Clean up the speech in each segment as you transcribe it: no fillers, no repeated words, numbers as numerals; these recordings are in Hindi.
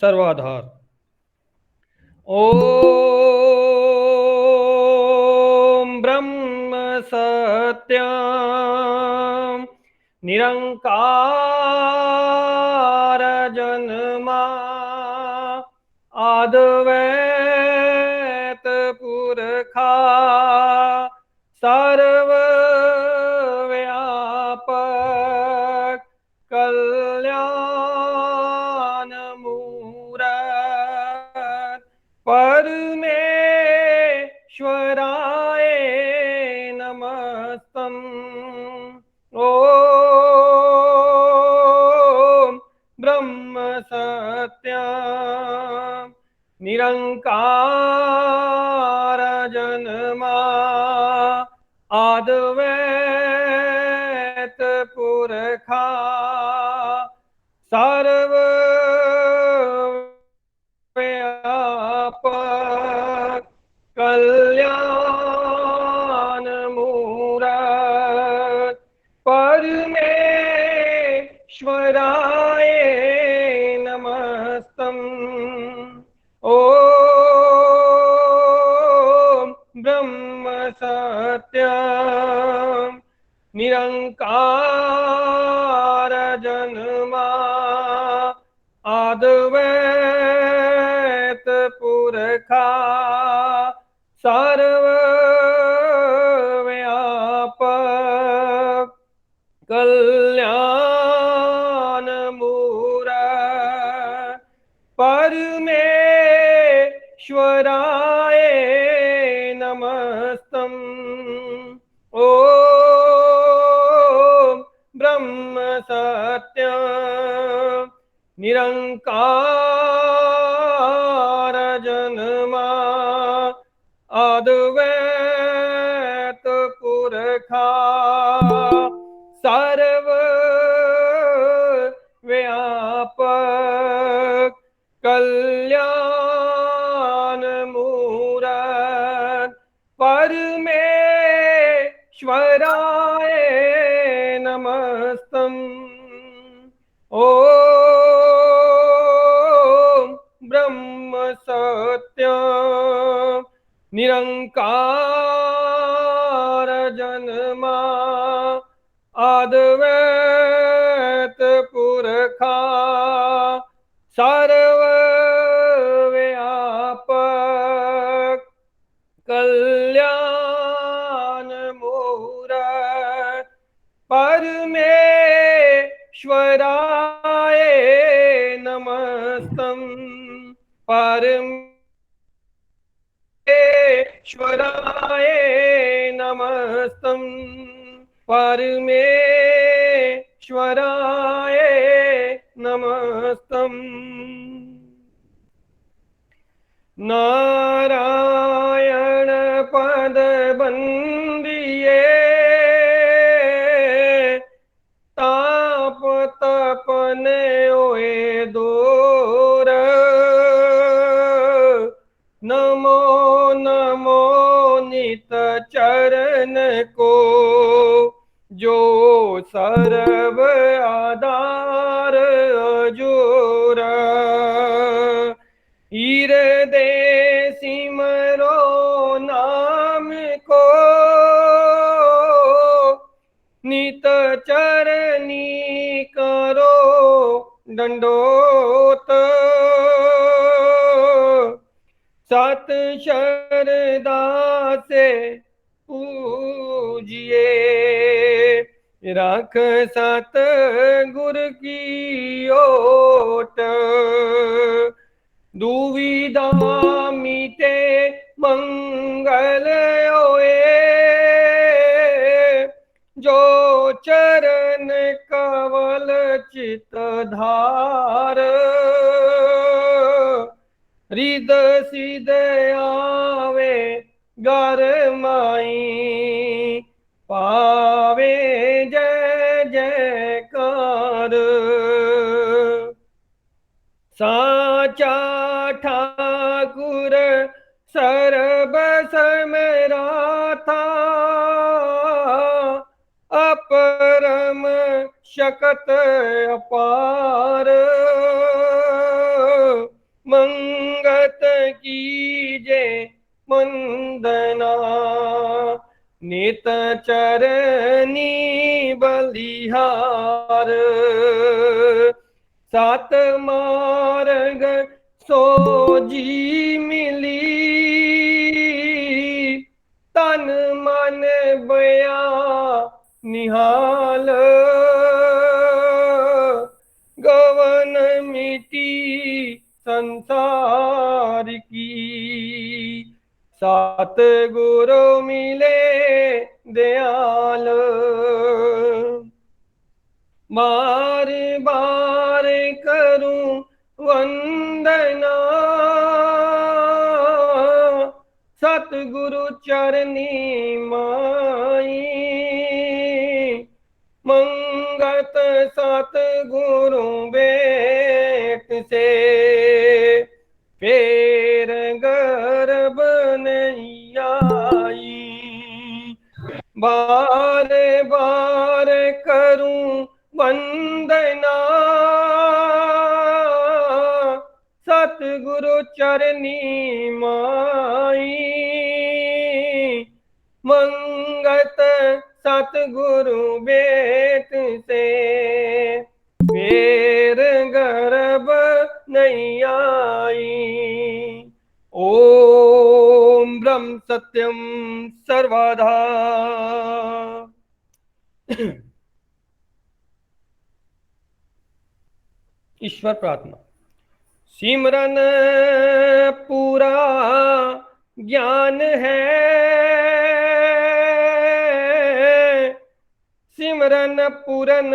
सर्वाधार। ओम ब्रह्म सत्यम निरंकार जन्मा आद्वैत पुरखा सर्व व्यापक कल्याण मूरत परमेश्वराय नमस्तम। ओम ब्रह्म सत्यम निरंकार जन्मा आद्वैत पुरखा सर्व व्यापक कल्याण मूरत परमेश्वराय नमस्तम। ओम ब्रह्म सत्यम निरंकार जन्मा आद्वैत पुरखा सर्व व्यापक कल्याण मूरत परमेश्वराय नमस्तम। ओम ब्रह्म सत्यम निरंकार जन्मा अद्वैत पुरखा सर्व व्यापक कल्याण मूरत परमेश्वराय नमस्तम। ओम ब्रह्म सत्यम निरंकार जन्मा अद्वैत पुरखा सर्व व्यापक कल्याण मूरत परमेश्वराय नमस्तम। परमेश्वराय नमस्तम। परमेश्वराय नमस्तम। नारायण पद बंदिए ताप तपने ओए दूर। नमो नमो नित चरण को जो सर्व आधार अजूर। हृदय सिमरो नाम को नित चरनी करो दंडोत। सत श्रद्धा से पूजिए रख सत गुर की ओट। दुविधा मिटे मंगल होए जो चरण कवल चित धार। रिद सिद आवे घर माई पावे जय जयकार। साचा ठाकुर सर्ब समरा था अपरम शकत अपार। कीजे वंदना। नित चरनी बलिहार, सात मार्ग सोजी मिली। तन मन बया निहाल, गवन मिटी संसार की। सात गुरु मिले दयाल, बार बार करूं वंदना। सतगुरु चरनी माई, मंगत सतगुरु बेट से। फेर गर्भ नहीं आई, बार बार करूं वंदना। सतगुरु चरनी माई, मंगत सतगुरु बेट से। फेर गर्भ नहीं आई। ओम ब्रह्म सत्यम सर्वधा। ईश्वर प्रार्थना। सिमरन पूरा ज्ञान है, सिमरन पूरन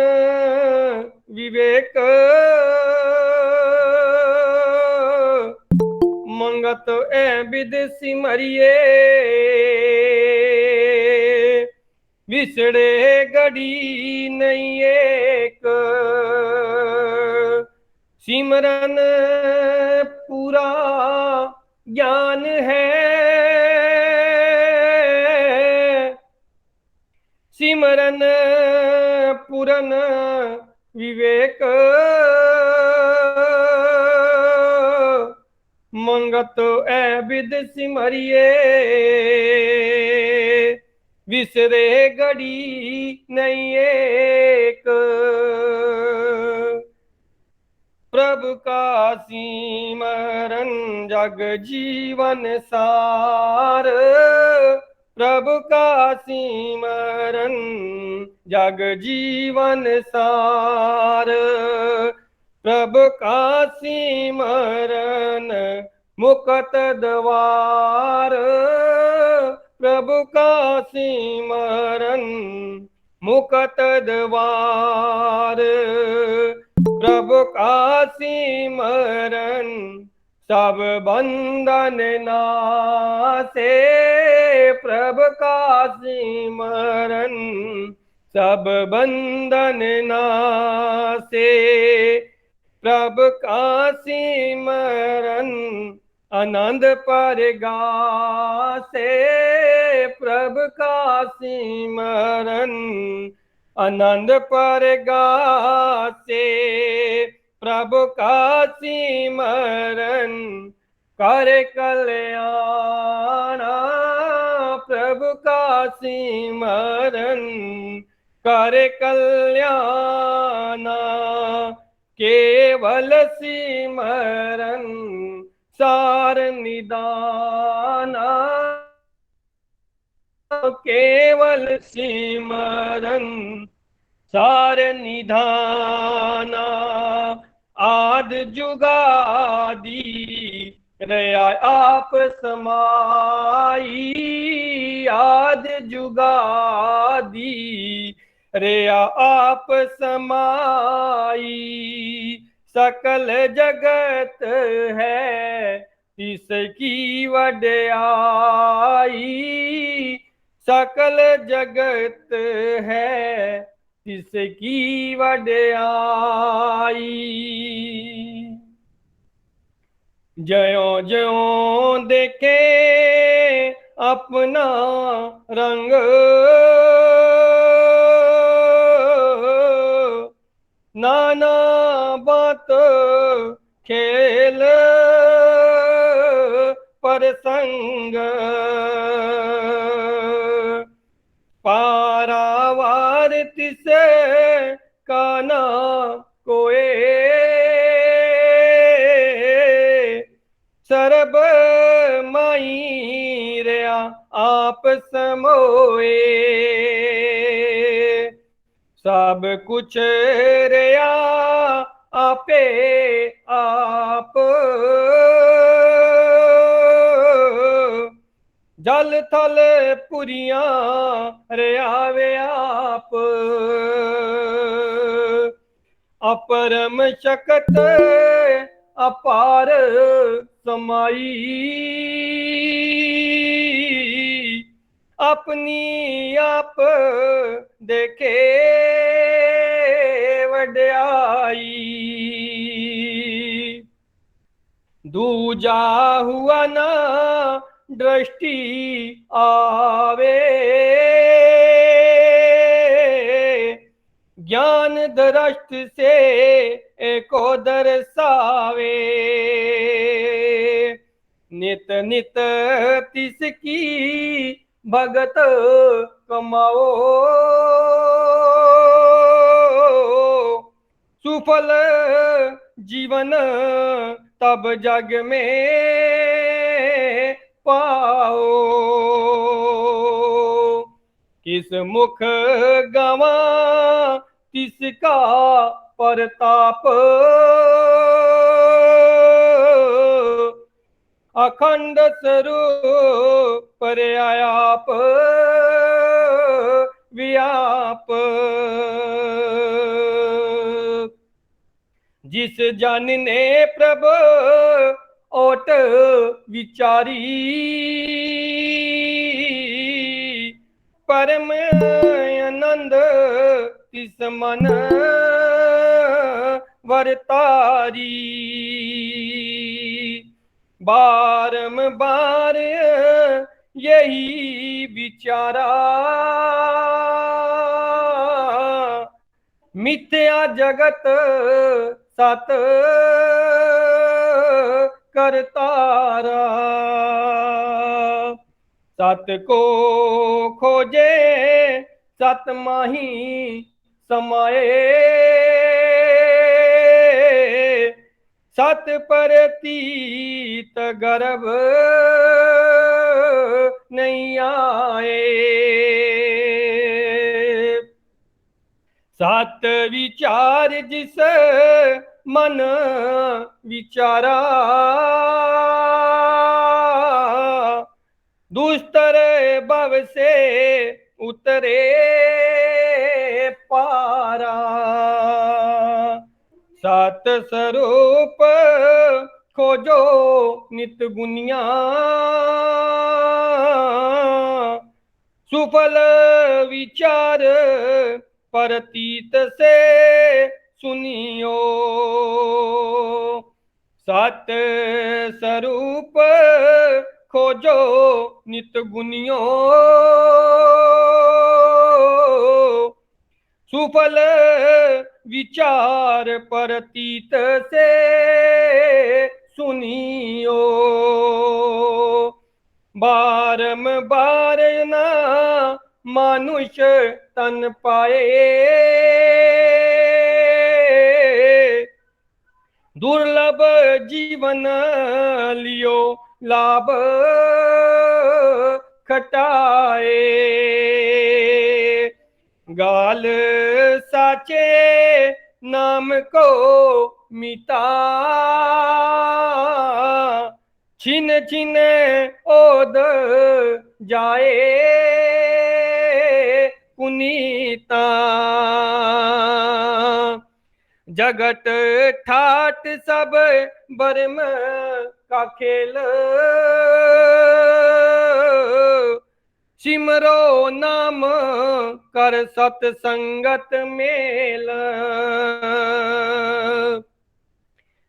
विवेक। मंगत ए विद सिमरिए, विसड़े गड़ी नहीं एक। सिमरन पूरा ज्ञान है, सिमरन पूरन विवेक। मंगत ए विद सिमरिए, विसरे गड़ी नहीं एक। प्रभु का सिमरन जग जीवन सार, प्रभु का सिमरन जग जीवन सार। प्रभु का सिमरन मुक्त द्वार, प्रभु का सिमरन मुक्त द्वार। प्रभु का सिमरन सब बंधन नासे, प्रभु का सिमरन सब बंधन नासे। प्रभु का सिमरन आनंद पर गासे, प्रभु का सिमरन आनंद पर गासे। प्रभु का सिमरन कर कल्याण, प्रभु का सिमरन कर कल्याण। केवल सिमरन सार निदान, केवल सिमरन सार निधाना। आद जुगादी रया आप समाई, आद जुगादी रया आप समाई। सकल जगत है इसकी वड्याई, सकल जगत है इसकी वड्याई। ज्यों ज्यों देखे अपना रंग, नाना बात खेल पर संग पारावार तिसे काना कोए सरब माई रया आप समोए सब कुछ रया आपे आप जल थल पुरिया रया वे आप अपरम शकत अपार समाई अपनी आप देखे वड्याई दूजा हुआ ना दृष्टि आवे ज्ञान दृष्ट से एको दर्शावे नित नित तिसकी भगत कमाओ सुफल जीवन तब जग में पाओ किस मुख गवा तिसका परताप अखंड स्वरूप पर आयाप व्याप जिस जन ने प्रभु ओट विचारी परम आनंद तिस मन वरतारी बारंबार यही विचारा मिथ्या जगत सत करतारा सत को खोजे सत माही समाए सत परतीत गर्भ नहीं आए सत विचार जिस मन विचारा दुस्तर भव से उतरे पारा सत स्वरूप खोजो नित गुनिया सुफल विचार परतीत से सुनियो सत स्वरूप खोजो नित गुनियो सुफल विचार परतीत से सुनियो बारंबार ना मानुष तन पाए दुर्लभ जीवन लियो लाभ खटाए गाल साचे नाम को मिटा छिन छिन ओद जाए पुनीता जगत ठाट सब बरम का खेल सिमरो नाम कर सतसंगत मेल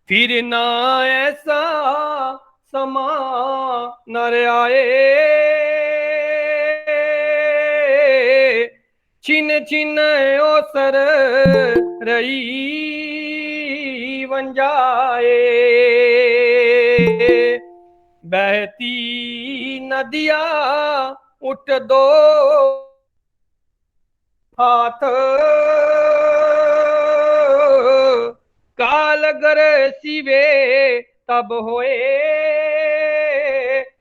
फिर ना ऐसा समा नर आए छिन छिन ओसर रही वन जाए बहती नदिया उठ दो हाथ, कालगर सिवे तब होए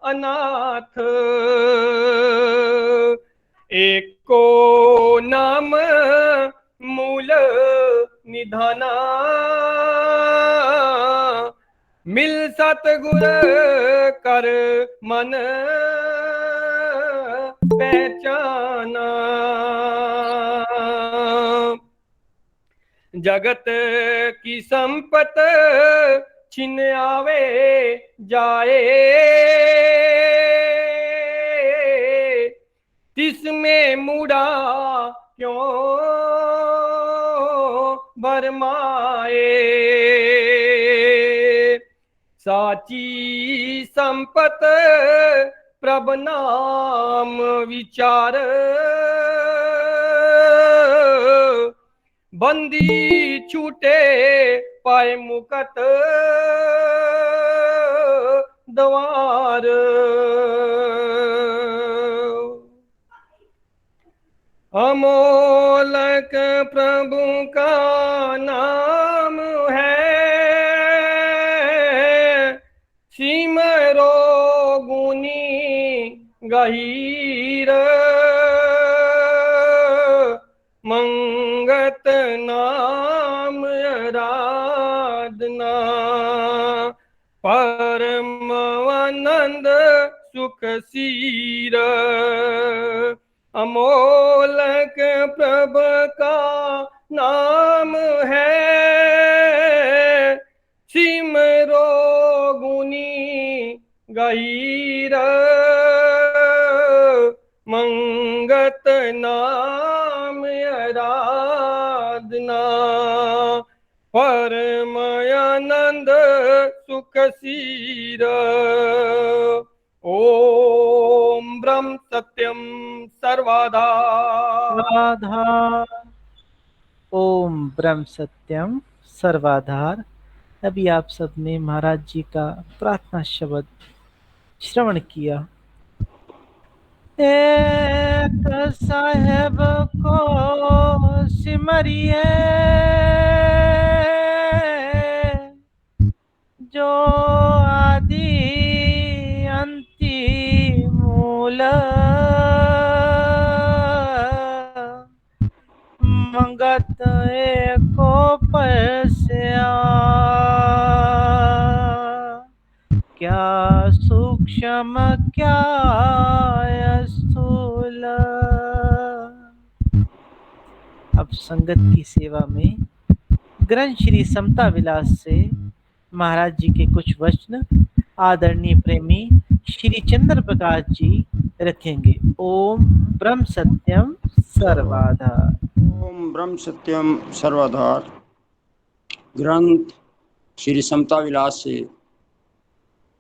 अनाथ। एक को नाम मूल निधाना, मिल सतगुर कर मन पहचाना। जगत की संपत छिन आवे जाए, तिसमें मुड़ा क्यों भरमाए। साची संपत प्रभ नाम विचार, बंदी छूटे पाए मुकत द्वार। अमोलक प्रभु का नाम है, सिमरो गुनी गहीर। मंगत नाम आराधना, परम आनंद सुख सीर। अमोलक प्रभ का नाम है, सिमरो गुनी गहीर। मंगत नाम आराधना, परम आनंद सुख सीर। ओम ब्रह्म सत्यम सर्वाधार। सर्वाधार। ओम ब्रह्म सत्यम सर्वाधार। अभी आप सबने महाराज जी का प्रार्थना शब्द श्रवण किया। एक साहेब को सिमरिए, जो आदि अंति मूल, मंगत एको पैस्या, क्या सूक्ष्म क्या स्थूल। अब संगत की सेवा में ग्रंथ श्री समता विलास से महाराज जी के कुछ वचन आदरणीय प्रेमी श्री चंद्र प्रकाश जी रखेंगे। ओम ब्रह्म सत्यम सर्वाधार। ओम ब्रह्म सत्यम सर्वाधार। ग्रंथ श्री समता विलास से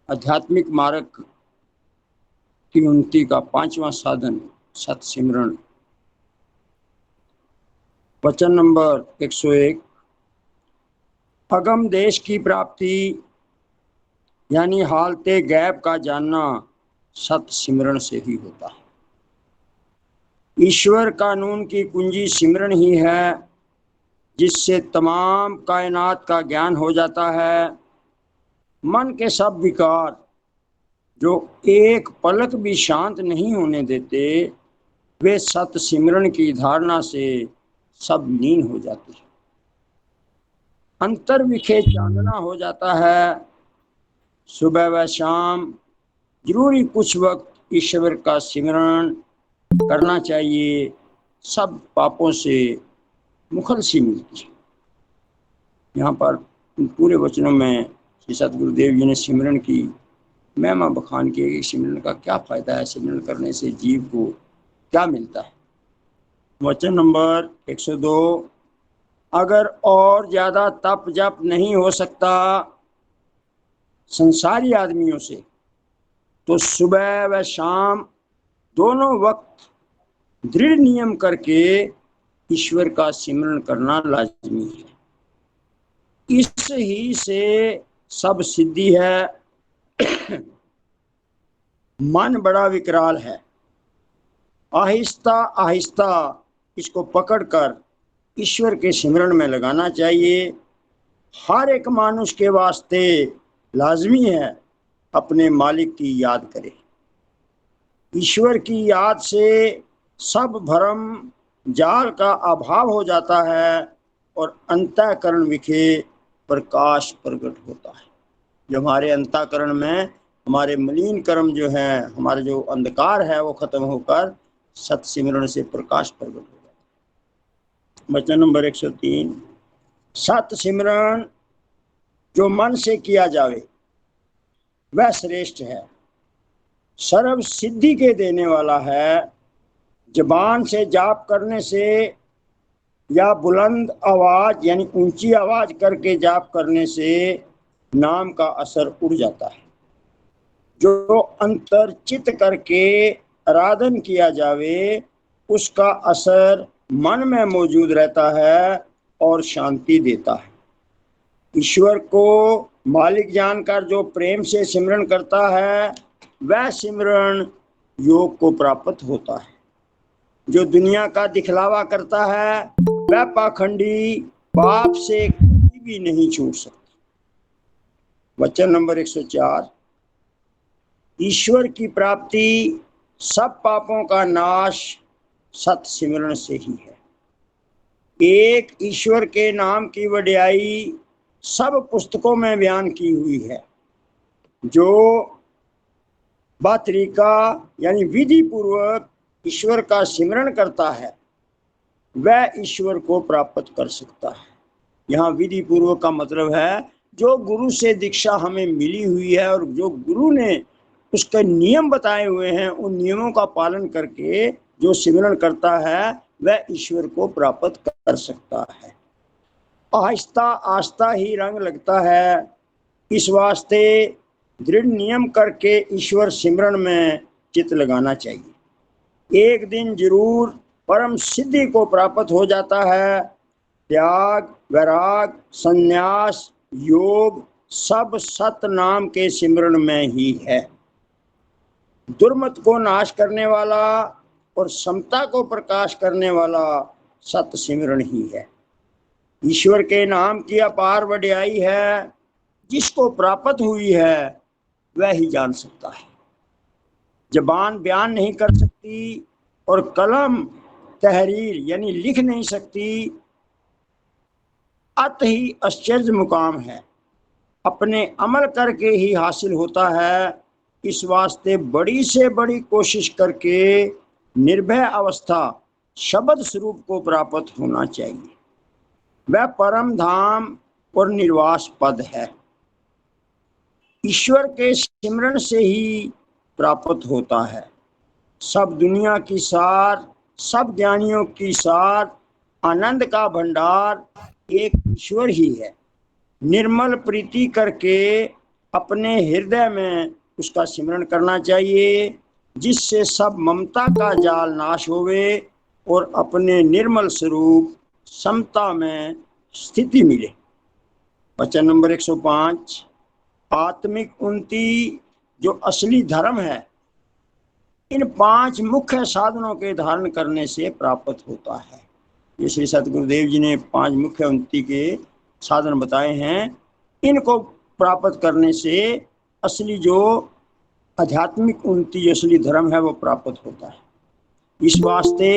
आध्यात्मिक मार्ग की उन्नति का 5वां साधन सत सिमरण। वचन नंबर 101। अगम देश की प्राप्ति यानी हालते गैब का जानना सत सिमरण से ही होता है। ईश्वर कानून की कुंजी सिमरण ही है, जिससे तमाम कायनात का ज्ञान हो जाता है। मन के सब विकार जो एक पलक भी शांत नहीं होने देते, वे सत सिमरण की धारणा से सब लीन हो जाते हैं। अंतर विखे चांदना हो जाता है। सुबह व शाम जरूरी कुछ वक्त ईश्वर का सिमरण करना चाहिए। सब पापों से मुखलसी मिलती है। यहाँ पर पूरे वचनों में श्री सतगुरुदेव जी ने सिमरन की महिमा बखान की कि सिमरन का क्या फायदा है, सिमरन करने से जीव को क्या मिलता है। वचन नंबर 102। अगर और ज्यादा तप जप नहीं हो सकता संसारी आदमियों से, तो सुबह व शाम दोनों वक्त दृढ़ नियम करके ईश्वर का सिमरन करना लाजमी है। इस ही से सब सिद्धि है। मन बड़ा विकराल है। आहिस्ता आहिस्ता इसको पकड़कर ईश्वर के सिमरन में लगाना चाहिए। हर एक मानुष के वास्ते लाजमी है अपने मालिक की याद करे। ईश्वर की याद से सब भरम जाल का अभाव हो जाता है और अंतःकरण विखे प्रकाश प्रकट होता है। जो हमारे अंतःकरण में हमारे मलिन कर्म जो है, हमारे जो अंधकार है, वो खत्म होकर सत सिमरण से प्रकाश प्रकट हो जाता है। वचन नंबर 103। सत सिमरण जो मन से किया जावे वह श्रेष्ठ है, सर्व सिद्धि के देने वाला है। जबान से जाप करने से या बुलंद आवाज यानी ऊंची आवाज करके जाप करने से नाम का असर उड़ जाता है। जो अंतर चित करके आराधन किया जावे उसका असर मन में मौजूद रहता है और शांति देता है। ईश्वर को मालिक जानकर जो प्रेम से सिमरन करता है वह सिमरन योग को प्राप्त होता है। जो दुनिया का दिखलावा करता है वह पाखंडी पाप से कभी भी नहीं छूट सकता। वचन नंबर 104। ईश्वर की प्राप्ति सब पापों का नाश सत सिमरण से ही है। एक ईश्वर के नाम की वड्याई सब पुस्तकों में बयान की हुई है। जो तरीका यानी विधि पूर्वक ईश्वर का सिमरन करता है वह ईश्वर को प्राप्त कर सकता है। यहाँ विधि पूर्वक का मतलब है जो गुरु से दीक्षा हमें मिली हुई है और जो गुरु ने उसके नियम बताए हुए हैं, उन नियमों का पालन करके जो सिमरन करता है वह ईश्वर को प्राप्त कर सकता है। आहिस्ता आहिस्ता ही रंग लगता है, इस वास्ते दृढ़ नियम करके ईश्वर सिमरन में चित्त लगाना चाहिए। एक दिन जरूर परम सिद्धि को प्राप्त हो जाता है। त्याग, वैराग, संन्यास, योग सब सत नाम के सिमरन में ही है। दुर्मत को नाश करने वाला और समता को प्रकाश करने वाला सत सिमरन ही है। ईश्वर के नाम की अपार वड्याई है, जिसको प्राप्त हुई है वह ही जान सकता है। जबान बयान नहीं कर सकती और कलम तहरीर यानी लिख नहीं सकती। अत ही आश्चर्य मुकाम है, अपने अमल करके ही हासिल होता है। इस वास्ते बड़ी से बड़ी कोशिश करके निर्भय अवस्था शब्द स्वरूप को प्राप्त होना चाहिए। वह परम धाम और निर्वास पद है। ईश्वर के सिमरन से ही प्राप्त होता है। सब दुनिया की सार, सब ज्ञानियों की सार, आनंद का भंडार एक ईश्वर ही है। निर्मल प्रीति करके अपने हृदय में उसका सिमरन करना चाहिए, जिससे सब ममता का जाल नाश होवे और अपने निर्मल स्वरूप समता में स्थिति मिले। वचन नंबर 105। आत्मिक उन्नति जो असली धर्म है इन 5 मुख्य साधनों के धारण करने से प्राप्त होता है। ये श्री सतगुरुदेव जी ने 5 मुख्य उन्नति के साधन बताए हैं। इनको प्राप्त करने से असली जो आध्यात्मिक उन्नति असली धर्म है वो प्राप्त होता है। इस वास्ते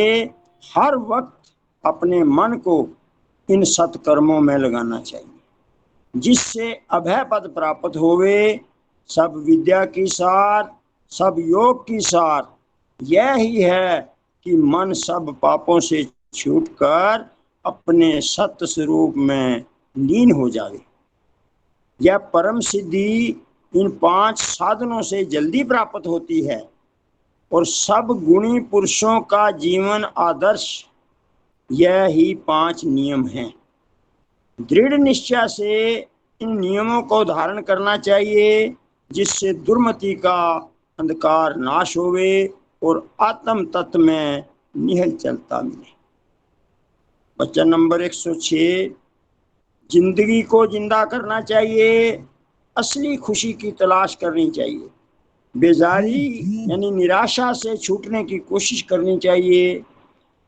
हर वक्त अपने मन को इन सत्कर्मों में लगाना चाहिए, जिससे अभय पद प्राप्त होवे। सब विद्या की सार, सब योग की सार यह ही है कि मन सब पापों से छूटकर अपने सत्य स्वरूप में लीन हो जावे। यह परम सिद्धि इन 5 साधनों से जल्दी प्राप्त होती है और सब गुणी पुरुषों का जीवन आदर्श यह ही 5 नियम हैं। दृढ़ निश्चय से इन नियमों को धारण करना चाहिए, जिससे दुर्मति का अंधकार नाश होवे और आत्म तत्व में निहल चलता मिले। वचन नंबर 106। जिंदगी को जिंदा करना चाहिए, असली खुशी की तलाश करनी चाहिए। बेजारी यानी निराशा से छूटने की कोशिश करनी चाहिए,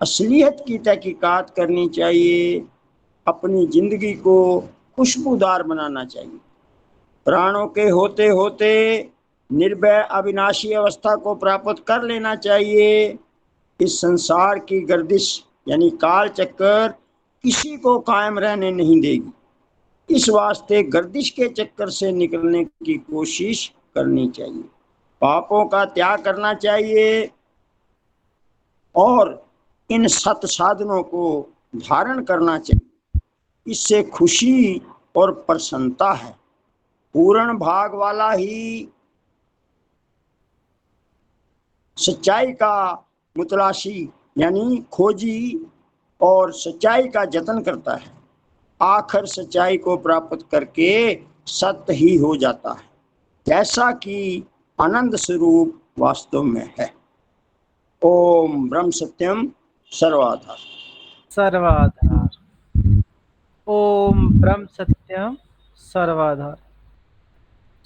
असलियत की तहकीकात करनी चाहिए, अपनी जिंदगी को खुशबूदार बनाना चाहिए, प्राणों के होते होते निर्भय अविनाशी अवस्था को प्राप्त कर लेना चाहिए। इस संसार की गर्दिश यानी काल चक्कर किसी को कायम रहने नहीं देगी, इस वास्ते गर्दिश के चक्कर से निकलने की कोशिश करनी चाहिए, पापों का त्याग करना चाहिए और इन सत साधनों को धारण करना चाहिए। इससे खुशी और प्रसन्नता है। पूर्ण भाग वाला ही सच्चाई का मुतलाशी यानी खोजी और सच्चाई का जतन करता है, आखिर सच्चाई को प्राप्त करके सत्य ही हो जाता है, जैसा कि आनंद स्वरूप वास्तव में है। ओम ब्रह्म सत्यम सर्वाधार। सर्वाधार। ओम ब्रह्म सत्यम सर्वाधार।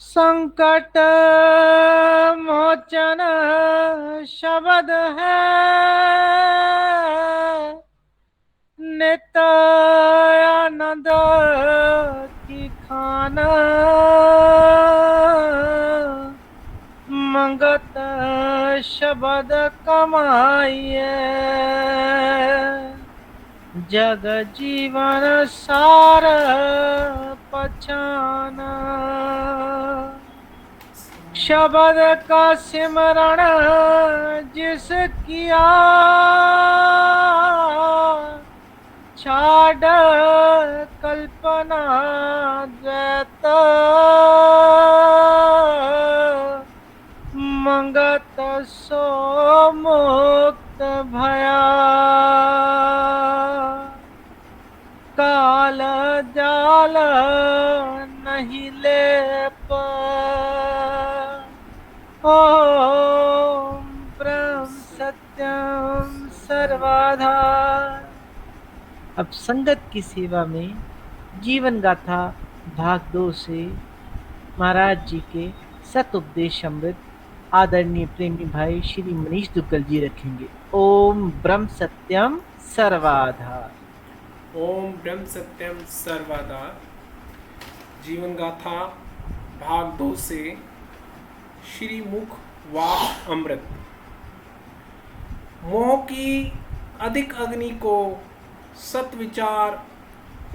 संकट मोचन शब्द है, नित्य आनंद की खाना, मंगत शब्द कमाइए, जग जीवन सार पछाना। शब्द का सिमरण जिस किया, छाड़ कल्पना द्वैत, मंगत सो मुक्त भया, काल जाल नहीं लेप। ओम ब्रह्म सत्यम सर्वाधार। अब संगत की सेवा में जीवन गाथा भाग 2 से महाराज जी के सत उपदेश अमृत आदरणीय प्रेमी भाई श्री मनीष दुग्गल जी रखेंगे। ओम ब्रह्म सत्यम सर्वाधार। ओम ब्रह्म सत्यम सर्वदा। जीवन गाथा भाग 2 से श्री मुख वाक अमृत। मोह की अधिक अग्नि को सत विचार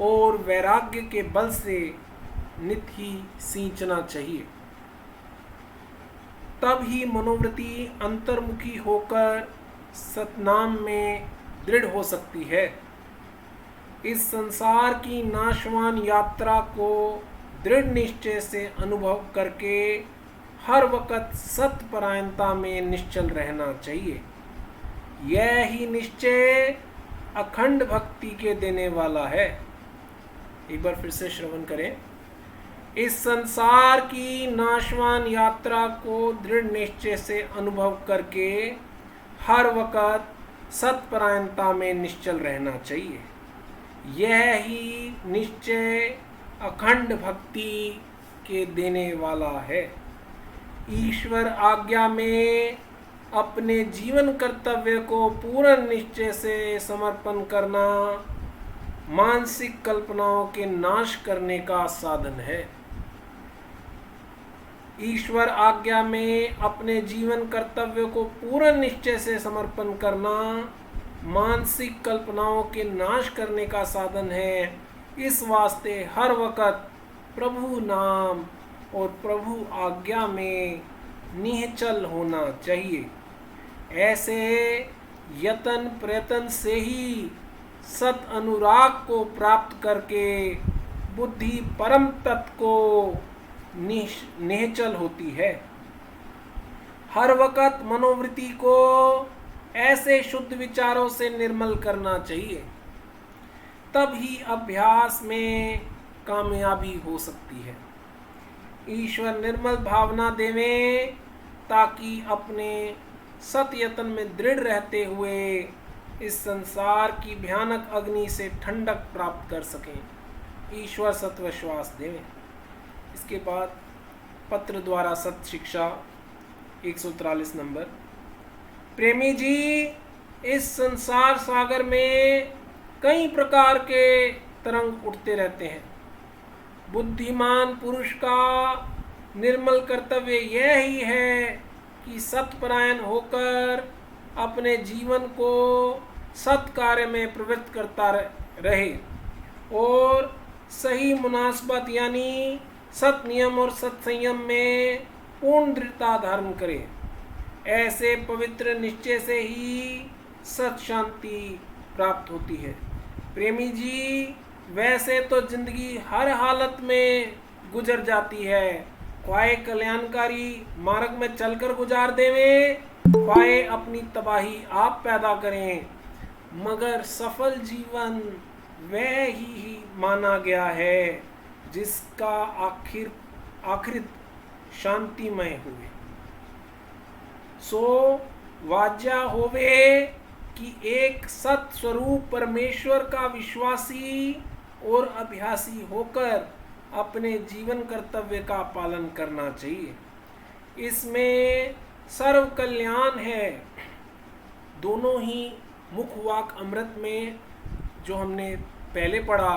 और वैराग्य के बल से नित ही सींचना चाहिए, तब ही मनोवृत्ति अंतर्मुखी होकर सतनाम में दृढ़ हो सकती है। इस संसार की नाशवान यात्रा को दृढ़ निश्चय से अनुभव करके हर वक्त सत्परायणता में निश्चल रहना चाहिए। यह ही निश्चय अखंड भक्ति के देने वाला है। एक बार फिर से श्रवण करें। इस संसार की नाशवान यात्रा को दृढ़ निश्चय से अनुभव करके हर वक्त सत्परायणता में निश्चल रहना चाहिए। यह ही निश्चय अखंड भक्ति के देने वाला है। ईश्वर आज्ञा में अपने जीवन कर्तव्य को पूर्ण निश्चय से समर्पण करना मानसिक कल्पनाओं के नाश करने का साधन है। ईश्वर आज्ञा में अपने जीवन कर्तव्य को पूर्ण निश्चय से समर्पण करना मानसिक कल्पनाओं के नाश करने का साधन है। इस वास्ते हर वक्त प्रभु नाम और प्रभु आज्ञा में निश्चल होना चाहिए। ऐसे यत्न प्रयत्न से ही सत अनुराग को प्राप्त करके बुद्धि परम तत्व को निश्चल होती है। हर वक्त मनोवृत्ति को ऐसे शुद्ध विचारों से निर्मल करना चाहिए, तब ही अभ्यास में कामयाबी हो सकती है। ईश्वर निर्मल भावना देवे ताकि अपने सतयतन में दृढ़ रहते हुए इस संसार की भयानक अग्नि से ठंडक प्राप्त कर सकें। ईश्वर सत्विश्वास देवें। इसके बाद पत्र द्वारा सत शिक्षा 143 नंबर। प्रेमी जी, इस संसार सागर में कई प्रकार के तरंग उठते रहते हैं। बुद्धिमान पुरुष का निर्मल कर्तव्य यह ही है कि सत्परायण होकर अपने जीवन को सत्कार्य में प्रवृत्त करता रहे और सही मुनासबत यानी सत नियम और सत संयम में पूर्ण दृढ़ता धारण करे। ऐसे पवित्र निश्चय से ही सत शांति प्राप्त होती है। प्रेमी जी, वैसे तो जिंदगी हर हालत में गुजर जाती है, ख्वाहे कल्याणकारी मार्ग में चलकर गुजार देवें, ख्वाहे अपनी तबाही आप पैदा करें, मगर सफल जीवन वह ही माना गया है जिसका आखिर शांतिमय हुए। सो वाज्या होवे कि एक सत स्वरूप परमेश्वर का विश्वासी और अभ्यासी होकर अपने जीवन कर्तव्य का पालन करना चाहिए। इसमें सर्व कल्याण है। दोनों ही मुख वाक अमृत में जो हमने पहले पढ़ा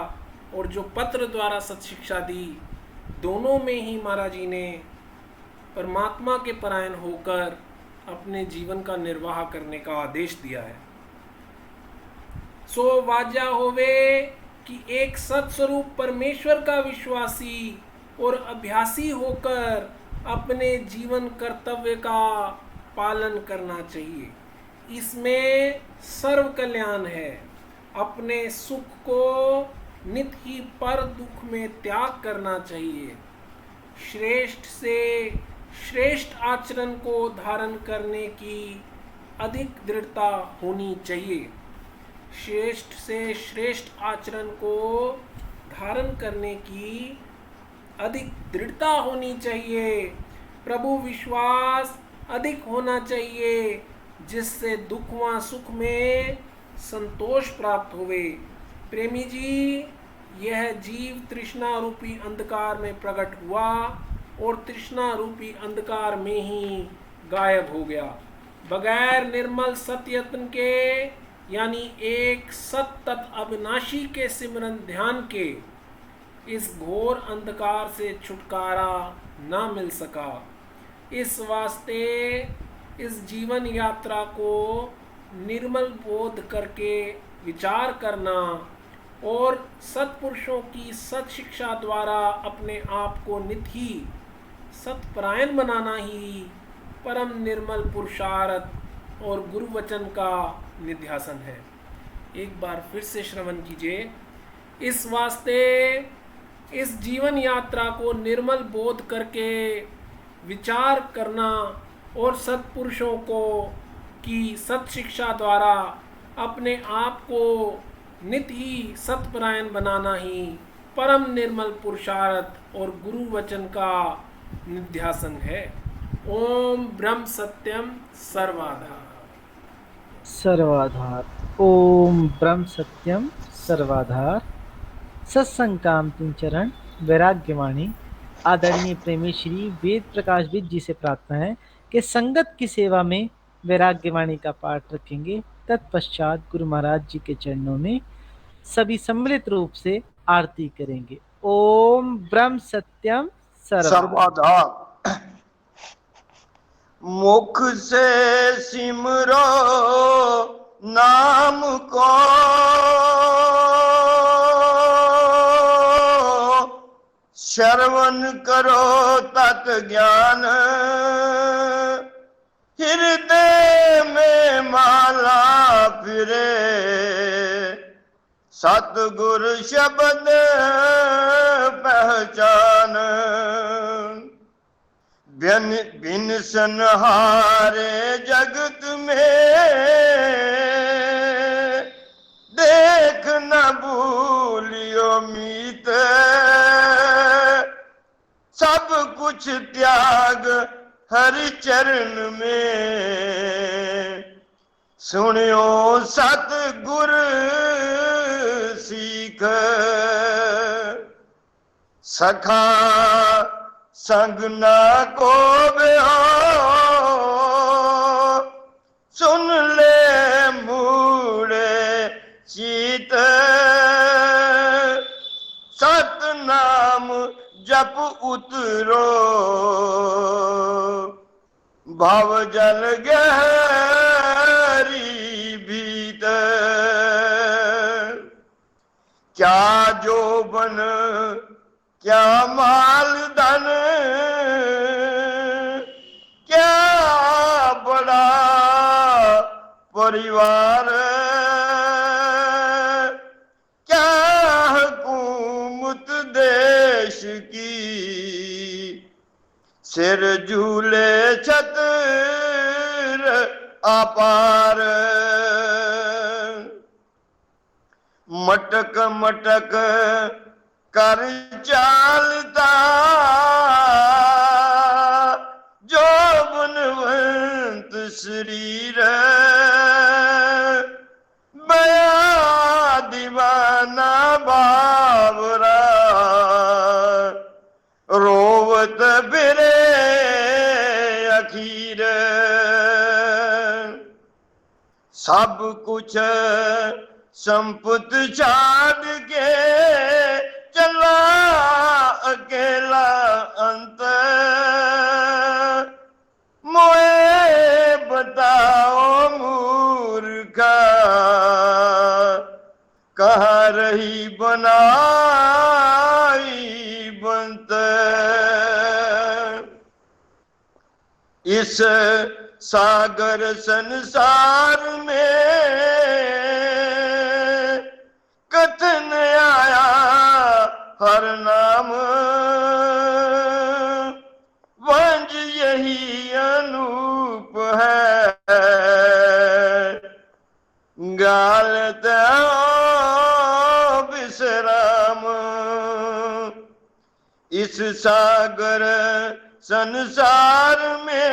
और जो पत्र द्वारा सत्शिक्षा दी, दोनों में ही महाराज जी ने परमात्मा के परायण होकर अपने जीवन का निर्वाह करने का आदेश दिया है। सो वाज्या होवे कि एक सत्स्वरूप परमेश्वर का विश्वासी और अभ्यासी होकर अपने जीवन कर्तव्य का पालन करना चाहिए। इसमें सर्व कल्याण है। अपने सुख को नित ही पर दुख में त्याग करना चाहिए। श्रेष्ठ से श्रेष्ठ आचरण को धारण करने की अधिक दृढ़ता होनी चाहिए। श्रेष्ठ से श्रेष्ठ आचरण को धारण करने की अधिक दृढ़ता होनी चाहिए। प्रभु विश्वास अधिक होना चाहिए, जिससे दुख व सुख में संतोष प्राप्त हुए। प्रेमी जी, यह जीव तृष्णा रूपी अंधकार में प्रकट हुआ और तृष्णा रूपी अंधकार में ही गायब हो गया। बगैर निर्मल सत्यत्न के यानी एक सतत अविनाशी के सिमरन ध्यान के इस घोर अंधकार से छुटकारा ना मिल सका। इस वास्ते इस जीवन यात्रा को निर्मल बोध करके विचार करना और सत्पुरुषों की सत शिक्षा द्वारा अपने आप को नित ही सत्परायण बनाना ही परम निर्मल पुरुषार्थ और गुरु वचन का निध्यासन है। एक बार फिर से श्रवण कीजिए। इस वास्ते इस जीवन यात्रा को निर्मल बोध करके विचार करना और सत्पुरुषों को की सत शिक्षा द्वारा अपने आप को नित ही सत्परायण बनाना ही परम निर्मल पुरुषार्थ और गुरु वचन का निध्यासन है। ओम ब्रह्म सत्यम सर्वाधार। सर्वाधार। ओम ब्रह्म सत्यम सर्वाधार। सत्संग काम तीन चरण वैराग्यवाणी। आदरणीय प्रेमी श्री वेद प्रकाश विद जी से प्रार्थना है कि संगत की सेवा में वैराग्यवाणी का पाठ रखेंगे। तत्पश्चात गुरु महाराज जी के चरणों में सभी सम्मिलित रूप से आरती करेंगे। ओम ब्रह्म सत्यम सर्वाधार। मुख से सिमरो नाम को, श्रवण करो तत् ज्ञान, हृदय में माला फिरे, सतगुर शब्द पहचान। बिन सनहारे जगत में देख न भूलियो मीत, सब कुछ त्याग हरि चरण में, सुनियो सतगुर सीख। सखा संग ना को बेहो, भव जल गहरी भीतर, क्या जोबन क्या माल धन, क्या बड़ा परिवार, क्या हुकूमत देश की, सिर झूले छत्र अपार, मटक मटक कर चालता जो गुणवंत शरीर, बया दीवाना बावरा रोवत बिरे अखीर, सब कुछ संपत छाड़ के चला अकेला अंत, मोए बताओ मूर्खा कहाँ रही बनाई बंत। इस सागर संसार में कथन आया हर नाम, वंज यही अनूप है गालत विश्राम। इस सागर संसार में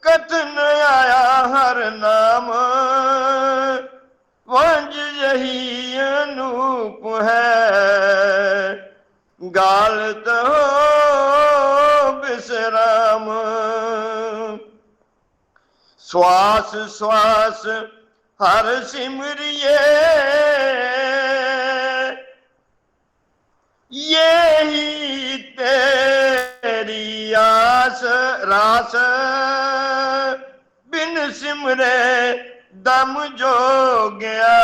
कथन आया हर नाम, वंज यही अनूप है गालत विश्राम। श्वास श्वास हर सिमरिए यही तेरी आस रास, बिन सिमरे दम जो गया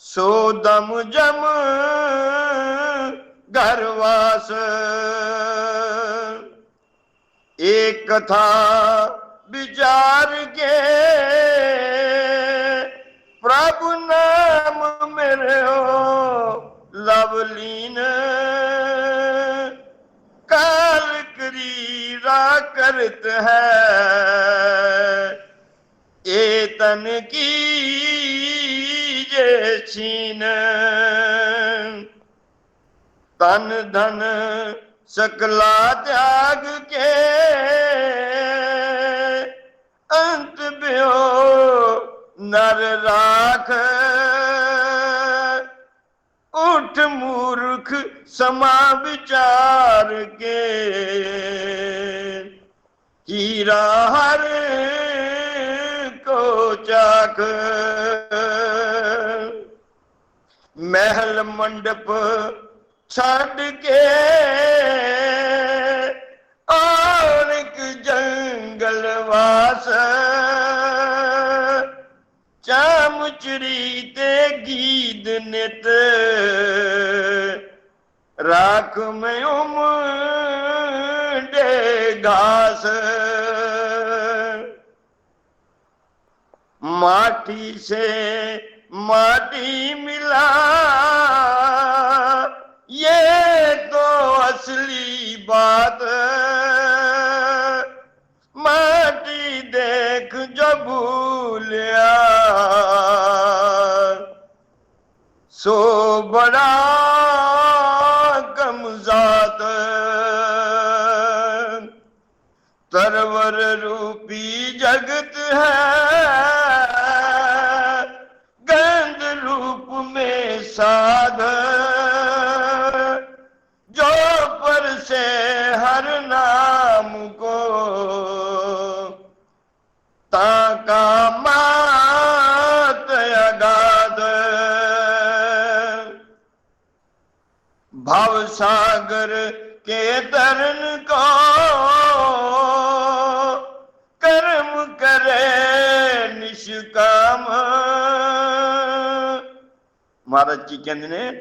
सो दम जम घरवास। एक कथा विचार के प्रभु नाम मेरे हो लवलीन, काल क्रीड़ा करत है ए तन की ये छीन। तन धन सकला त्याग के अंत ब्यो नर राख, उठ मूर्ख समा विचार के हीरा हर को चाख। महल मंडप छड़ के और एक जंगल वास, चामुचरी ते गीद नित राख में उमड़े घास। माटी से माटी मिला ये तो असली बात, माटी देख जो भूलिया सो बड़ा कमजात। तरवर रूपी जगत है गंध रूप में साध, जो पर से हर नाम को ताका मात अगाध। भव सागर के धर्म को कर्म करे निष्काम। महाराज जी कहते ने,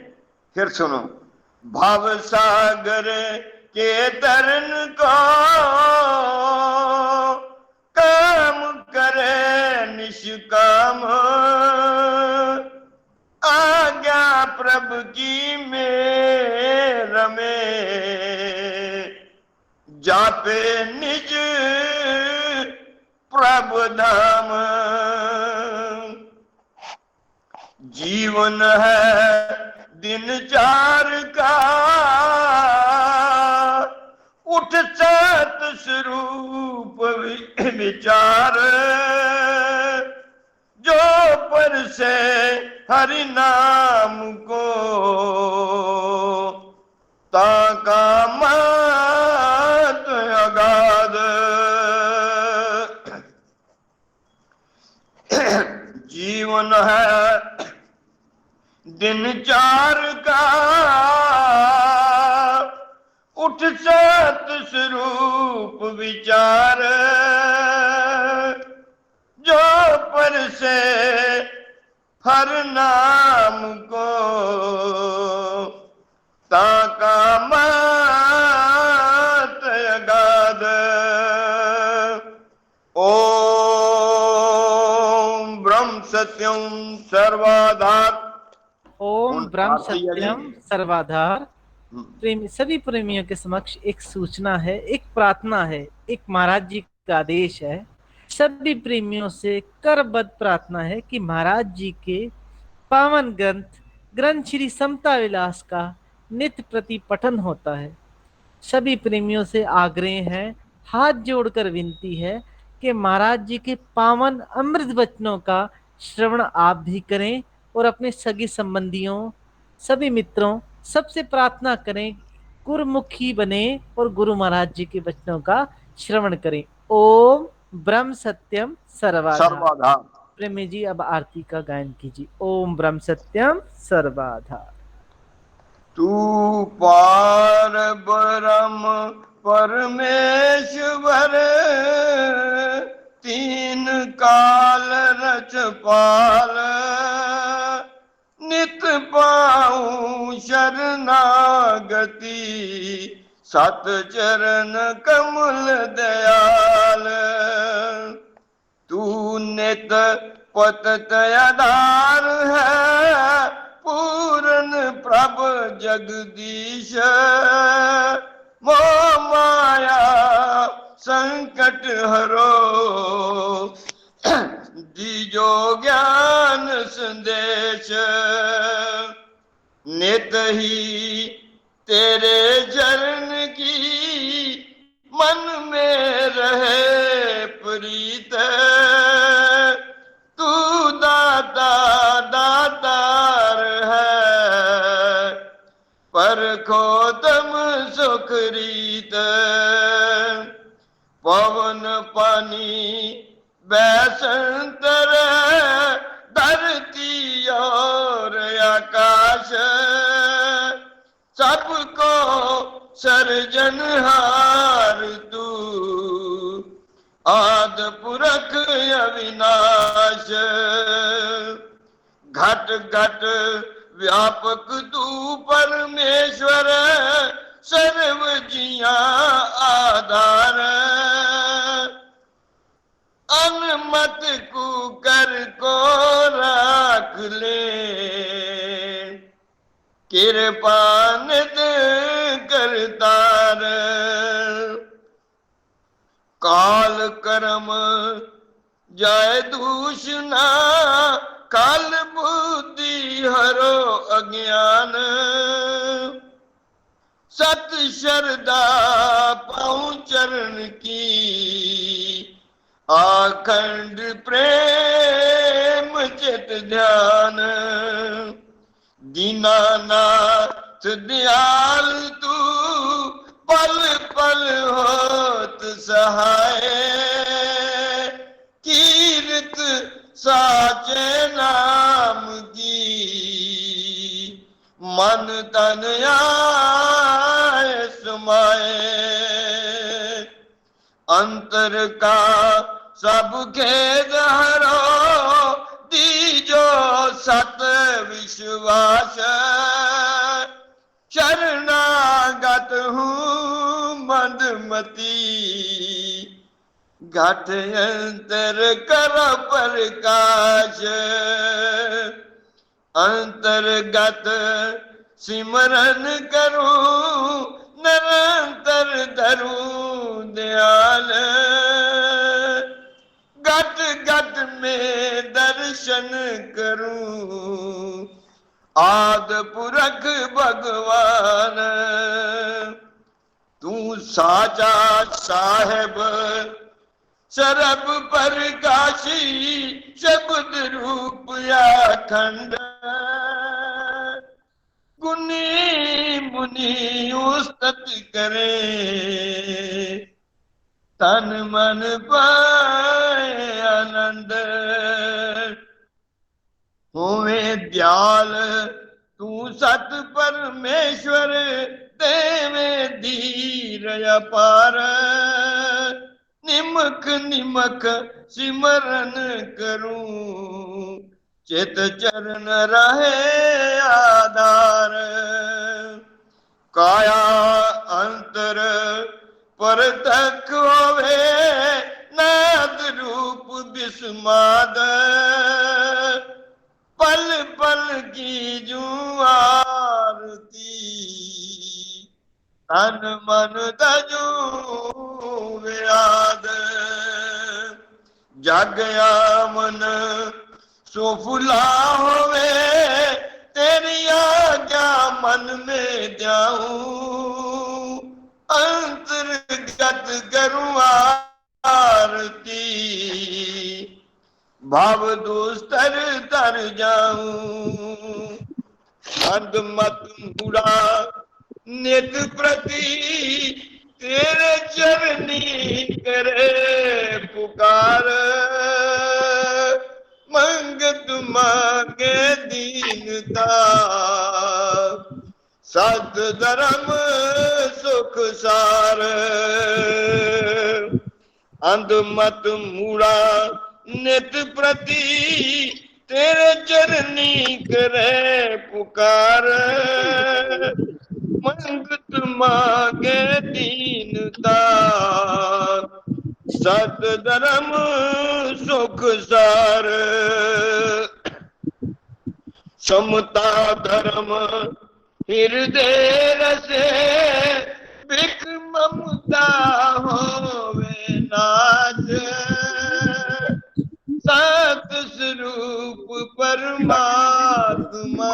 फिर सुनो, भाव सागर के तरन को काम करे निष्काम। आज्ञा प्रभु की मेर में जापे निज प्रभु धाम। जीवन है दिन चार का उठ सत स्वरूप विचार। जो पर से हरि नाम को ताका मत अगाध। जीवन है दिन चार का उठ सत स्वरूप विचार। जो पर से हर नाम को ताका मत अगाध। ओम ब्रह्म सत्यम सर्वाधार। ओम ब्रह्म सत्यम सर्वाधार। प्रेमी, सभी प्रेमियों के समक्ष एक सूचना है, एक प्रार्थना है, एक महाराज जी का आदेश है। सभी प्रेमियों से करबद्ध प्रार्थना है कि महाराज जी के पावन ग्रंथ श्री समता विलास का नित्य प्रति पठन होता है। सभी प्रेमियों से आग्रह है, हाथ जोड़कर विनती है कि महाराज जी के पावन अमृत वचनों का श्रवण आप भी करें और अपने सगे संबंधियों, सभी मित्रों, सबसे प्रार्थना करें, गुरुमुखी बने और गुरु महाराज जी के वचनों का श्रवण करें। ओम ब्रह्म सत्यम सर्वाधार। प्रेमी जी अब आरती का गायन कीजिए। ओम ब्रह्म सत्यम सर्वाधार। तू पार ब्रह्म परमेश्वर तीन काल रचपाल। नित पाऊं शरणागति सत चरण कमल दयाल। तू नित पतत आधार है पूर्ण प्रभ जगदीश। मोह माया संकट हरो दीजो ज्ञान संदेश। नित ही तेरे चरण की मन में रहे प्रीत। तू दाता दातार है परखो तुम सुख रीत। पवन पानी बैसंतर धरती और आकाश। सबको सर्जनहार तू आद पुरख अविनाश। घट घट व्यापक तू परमेश्वर सर्व जिया आधार। अनमत कुकर को राख ले कृपा नित करतार। काल कर्म जय दूषणा काल बुद्धि हरो अज्ञान। सत श्रद्धा पाऊं चरण की अखंड प्रेम चित ध्यान। दीनानाथ दयाल तू पल पल होत सहाय। कीर्त साचे नाम की मन तन आए सुमा। अंतर का सब खेद हरो दीजो सत विश्वास शरणागत हूँ मंदमती घट अंतर कर प्रकाश अंतर्गत सिमरन करूं निरंतर धरूं दयाल गट गट में दर्शन करूं आद पुरख भगवान तू साचा साहेब सरब प्रकाशी शब्द रूप अखंड गुनी मुनि उस्तत करे तन मन पाए आनंद होवे दयाल तू सत परमेश्वर देवे धीर अपार निमक निमक सिमरन करूं चित चरण रहे आधार काया अंतर परतक होवे नाद रूप विस्माद पल पल की जू आरती तन मन तजू व्याद जागया मन सो फुला होवे तेरी आज्ञा मन में जाऊं अंतर्गत करूं आरती भाव दुस्तर तर जाऊं अंध मत मुड़ा नित प्रति तेरे चरनी करे पुकार मंगत मांगे दीनता सत धर्म सुख सार अंध मत मूड़ा नित प्रति तेरे चरनी करे पुकार मंगत मांगे दीनता सत धर्म सुख सार समता धर्म हृदय रसे बिक ममता होवे नाच सत स्वरूप परमात्मा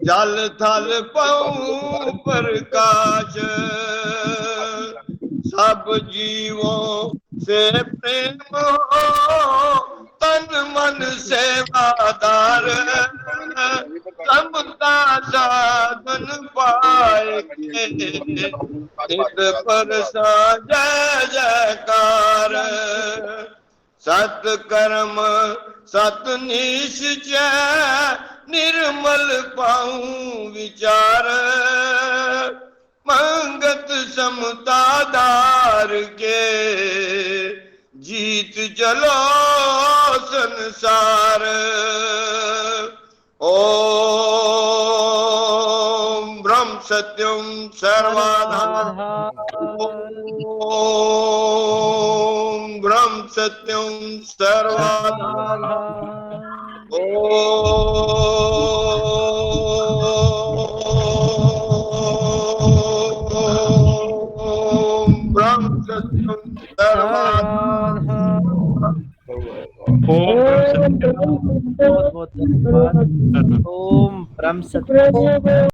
जल थल पाऊं प्रकाश सब जीवों से प्रेम हो तन मन सेवादार समता साधन पाए नित पर जय जयकार सत कर्म सत निश्चय निर्मल पाऊं विचार मंगत समता दार के जीत चलो संसार ओम ब्रह्म सत्यम सर्वाधार ओम ब्रह्म सत्यम सर्वाधार ओम ब्रह्म सत्यम सर्वाधार बहुत बहुत धन्यवाद। ओम ब्रह्म सत्य।